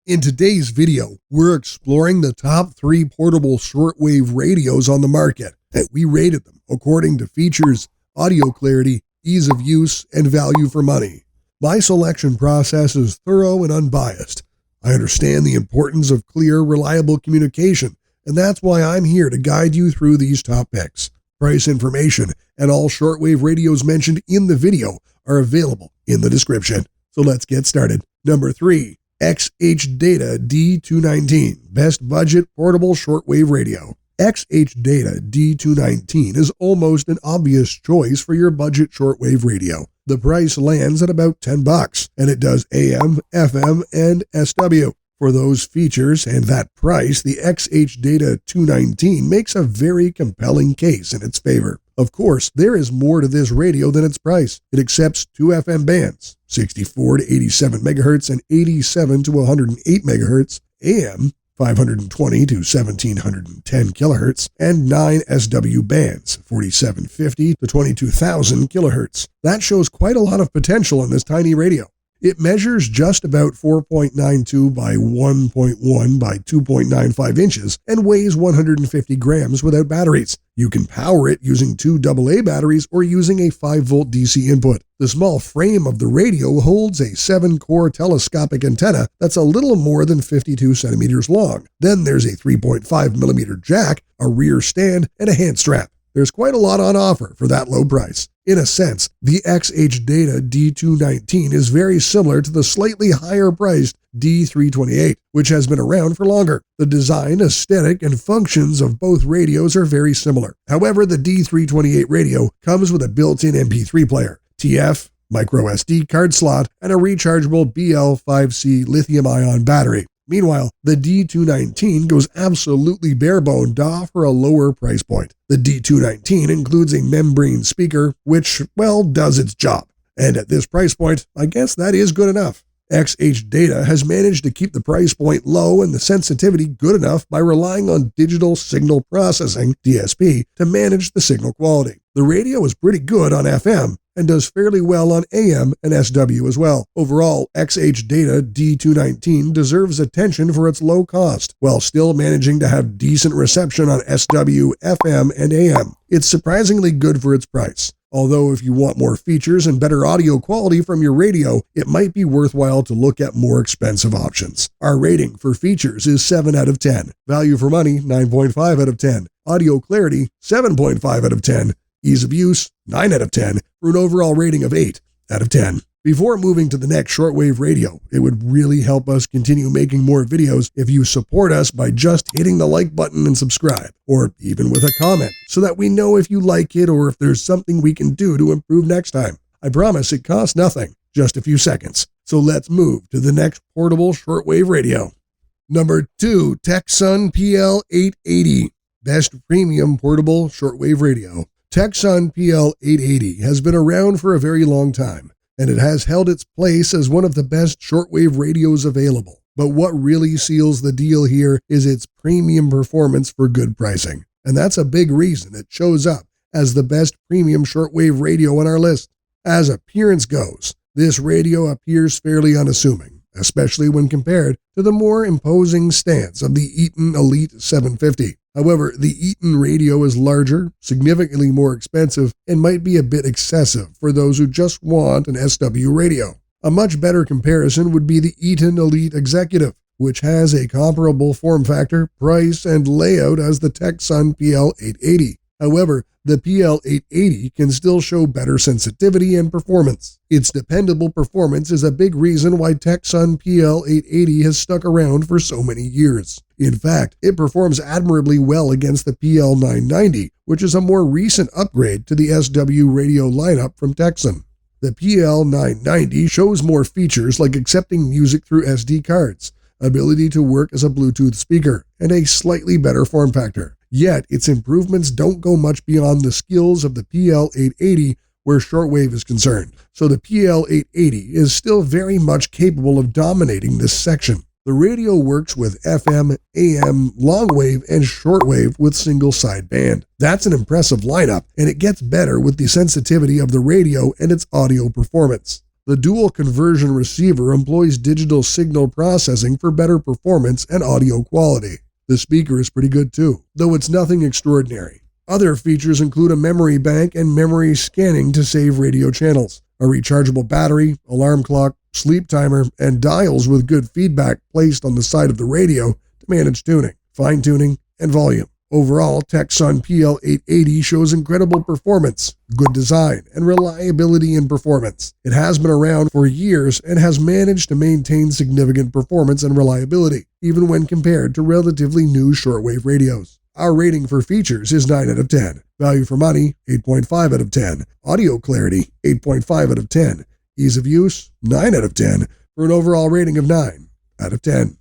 In today's video, we're exploring the top 3 portable shortwave radios on the market, and we rated them according to features, audio clarity, ease of use, and value for money. My selection process is thorough and unbiased. I understand the importance of clear, reliable communication, and that's why I'm here to guide you through these top picks. Price information and all shortwave radios mentioned in the video are available in the description. So let's get started. Number 3. XHDATA D219, Best Budget Portable Shortwave Radio. XHDATA D219 is almost an obvious choice for your budget shortwave radio. The price lands at about $10, and it does AM, FM, and SW. For those features and that price, the XHDATA 219 makes a very compelling case in its favor. Of course, there is more to this radio than its price. It accepts 2 FM bands, 64 to 87 MHz and 87 to 108 MHz, AM, 520 to 1710 kHz, and 9 SW bands, 4750 to 22,000 kHz. That shows quite a lot of potential in this tiny radio. It measures just about 4.92 by 1.1 by 2.95 inches and weighs 150 grams without batteries. You can power it using 2 AA batteries or using a 5-volt DC input. The small frame of the radio holds a 7-core telescopic antenna that's a little more than 52 centimeters long. Then there's a 3.5 millimeter jack, a rear stand, and a hand strap. There's quite a lot on offer for that low price. In a sense, the XHDATA D219 is very similar to the slightly higher-priced D328, which has been around for longer. The design, aesthetic, and functions of both radios are very similar. However, the D328 radio comes with a built-in MP3 player, TF, micro SD card slot, and a rechargeable BL5C lithium-ion battery. Meanwhile, the D219 goes absolutely bare-boned to offer a lower price point. The D219 includes a membrane speaker, which, well, does its job. And at this price point, I guess that is good enough. XHDATA has managed to keep the price point low and the sensitivity good enough by relying on digital signal processing, DSP, to manage the signal quality. The radio is pretty good on FM, and does fairly well on AM and SW as well. Overall, XHDATA D219 deserves attention for its low cost, while still managing to have decent reception on SW, FM, and AM. It's surprisingly good for its price. Although if you want more features and better audio quality from your radio, it might be worthwhile to look at more expensive options. Our rating for features is 7 out of 10. Value for money, 9.5 out of 10. Audio clarity, 7.5 out of 10. Ease of use, 9 out of 10, for an overall rating of 8 out of 10. Before moving to the next shortwave radio, it would really help us continue making more videos if you support us by just hitting the like button and subscribe, or even with a comment, so that we know if you like it or if there's something we can do to improve next time. I promise it costs nothing, just a few seconds. So let's move to the next portable shortwave radio. Number 2, Tecsun PL880, Best Premium Portable Shortwave Radio. Tecsun PL880 has been around for a very long time, and it has held its place as one of the best shortwave radios available. But what really seals the deal here is its premium performance for good pricing, and that's a big reason it shows up as the best premium shortwave radio on our list. As appearance goes, this radio appears fairly unassuming, especially when compared to the more imposing stance of the Eaton Elite 750. However, the Eaton radio is larger, significantly more expensive, and might be a bit excessive for those who just want an SW radio. A much better comparison would be the Eaton Elite Executive, which has a comparable form factor, price, and layout as the Tecsun PL880. However, the PL880 can still show better sensitivity and performance. Its dependable performance is a big reason why Tecsun PL880 has stuck around for so many years. In fact, it performs admirably well against the PL990, which is a more recent upgrade to the SW radio lineup from Tecsun. The PL990 shows more features like accepting music through SD cards, ability to work as a Bluetooth speaker, and a slightly better form factor. Yet, its improvements don't go much beyond the skills of the PL880 where shortwave is concerned, so the PL880 is still very much capable of dominating this section. The radio works with FM, AM, longwave, and shortwave with single sideband. That's an impressive lineup, and it gets better with the sensitivity of the radio and its audio performance. The dual conversion receiver employs digital signal processing for better performance and audio quality. The speaker is pretty good too, though it's nothing extraordinary. Other features include a memory bank and memory scanning to save radio channels, a rechargeable battery, alarm clock, sleep timer, and dials with good feedback placed on the side of the radio to manage tuning, fine-tuning, and volume. Overall, Tecsun PL880 shows incredible performance, good design, and reliability in performance. It has been around for years and has managed to maintain significant performance and reliability, even when compared to relatively new shortwave radios. Our rating for features is 9 out of 10. Value for money, 8.5 out of 10. Audio clarity, 8.5 out of 10. Ease of use, 9 out of 10, for an overall rating of 9 out of 10.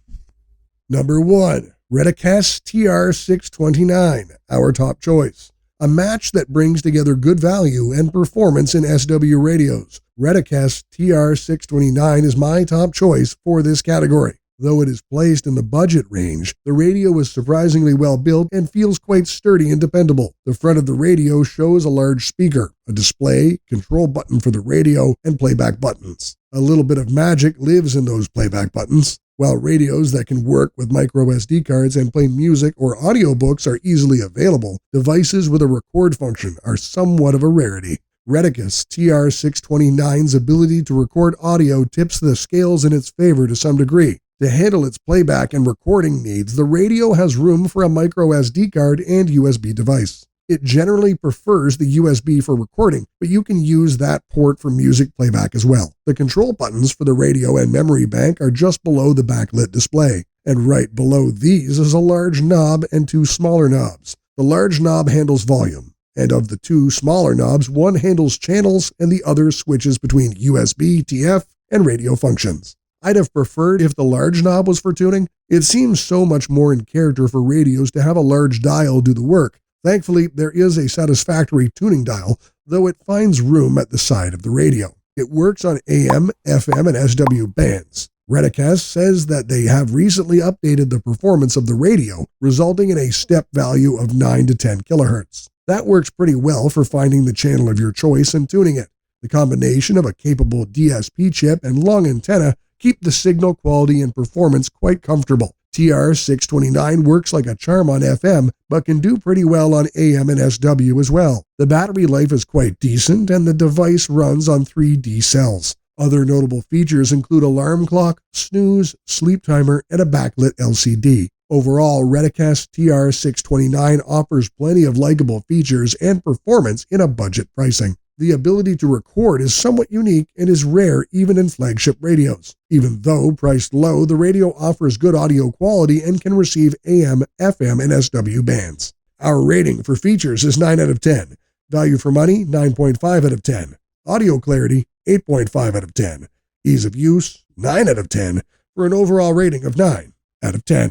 Number 1. Retekess TR629, our top choice. A match that brings together good value and performance in SW radios. Retekess TR629 is my top choice for this category. Though it is placed in the budget range, the radio is surprisingly well built and feels quite sturdy and dependable. The front of the radio shows a large speaker, a display, control button for the radio, and playback buttons. A little bit of magic lives in those playback buttons. While radios that can work with micro SD cards and play music or audiobooks are easily available, devices with a record function are somewhat of a rarity. Retekess TR629's ability to record audio tips the scales in its favor to some degree. To handle its playback and recording needs, the radio has room for a micro SD card and USB device. It generally prefers the USB for recording, but you can use that port for music playback as well. The control buttons for the radio and memory bank are just below the backlit display, and right below these is a large knob and 2 smaller knobs. The large knob handles volume, and of the 2 smaller knobs, one handles channels and the other switches between USB, TF, and radio functions. I'd have preferred if the large knob was for tuning. It seems so much more in character for radios to have a large dial do the work. Thankfully, there is a satisfactory tuning dial, though it finds room at the side of the radio. It works on AM, FM, and SW bands. Retekess says that they have recently updated the performance of the radio, resulting in a step value of 9 to 10 kHz. That works pretty well for finding the channel of your choice and tuning it. The combination of a capable DSP chip and long antenna keep the signal quality and performance quite comfortable. TR629 works like a charm on FM, but can do pretty well on AM and SW as well. The battery life is quite decent, and the device runs on 3D cells. Other notable features include alarm clock, snooze, sleep timer, and a backlit LCD. Overall, Retekess TR629 offers plenty of likable features and performance in a budget pricing. The ability to record is somewhat unique and is rare even in flagship radios. Even though priced low, the radio offers good audio quality and can receive AM, FM, and SW bands. Our rating for features is 9 out of 10. Value for money, 9.5 out of 10. Audio clarity, 8.5 out of 10. Ease of use, 9 out of 10, for an overall rating of 9 out of 10.